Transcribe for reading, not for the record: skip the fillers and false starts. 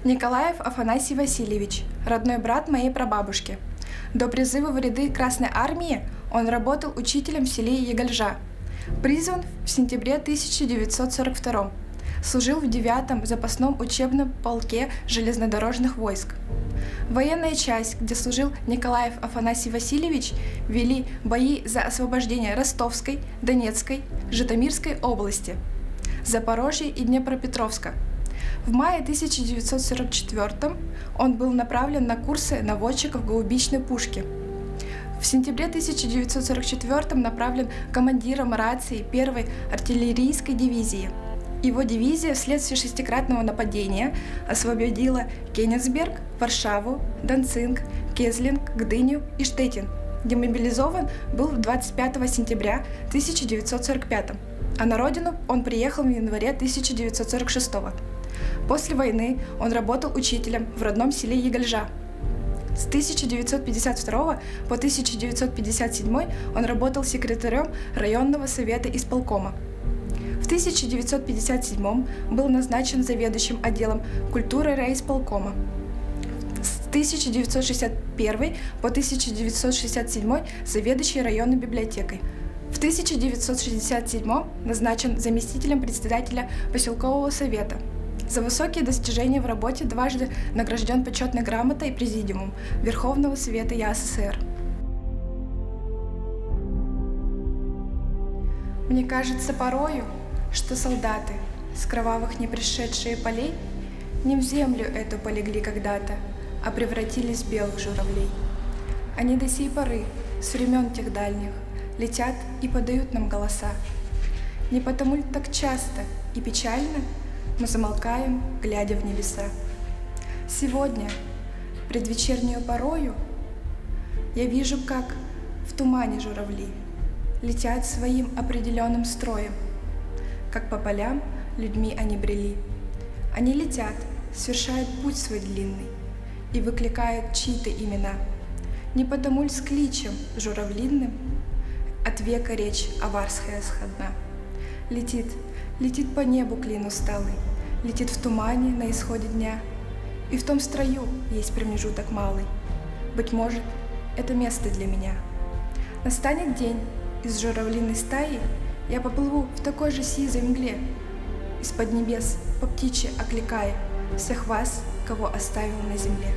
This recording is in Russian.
Николаев Афанасий Васильевич, родной брат моей прабабушки. До призыва в ряды Красной Армии он работал учителем в селе Егольжа. Призван в сентябре 1942 служил в 9-м запасном учебном полке железнодорожных войск. Военная часть, где служил Николаев Афанасий Васильевич, вели бои за освобождение Ростовской, Донецкой, Житомирской области, Запорожья и Днепропетровска. В мае 1944 он был направлен на курсы наводчиков гаубичной пушки. В сентябре 1944 направлен командиром рации 1-й артиллерийской дивизии. Его дивизия вследствие шестикратного нападения освободила Кенигсберг, Варшаву, Данцинг, Кезлинг, Гдыню и Штеттин. Демобилизован был 25 сентября 1945, а на родину он приехал в январе 1946. После войны он работал учителем в родном селе Егольжа. С 1952 по 1957 он работал секретарем районного совета исполкома. В 1957 был назначен заведующим отделом культуры райисполкома. С 1961 по 1967 заведующий районной библиотекой. В 1967 назначен заместителем председателя поселкового совета. За высокие достижения в работе дважды награжден почетной грамотой Президиумом Верховного Совета ЯССР. Мне кажется порою, что солдаты, с кровавых не пришедшие полей, не в землю эту полегли когда-то, а превратились в белых журавлей. Они до сей поры, с времен тех дальних, летят и подают нам голоса. Не потому ли так часто и печально мы замолкаем, глядя в небеса? Сегодня, предвечернюю порою, я вижу, как в тумане журавли летят своим определенным строем, как по полям людьми они брели. Они летят, совершают путь свой длинный и выкликают чьи-то имена. Не потому ли с кличем журавлиным от века речь аварская сходна? Летит, летит по небу клин усталый, летит в тумане на исходе дня, и в том строю есть промежуток малый. Быть может, это место для меня. Настанет день, из журавлиной стаи я поплыву в такой же сизой мгле, из-под небес по птичьи окликая всех вас, кого оставил на земле.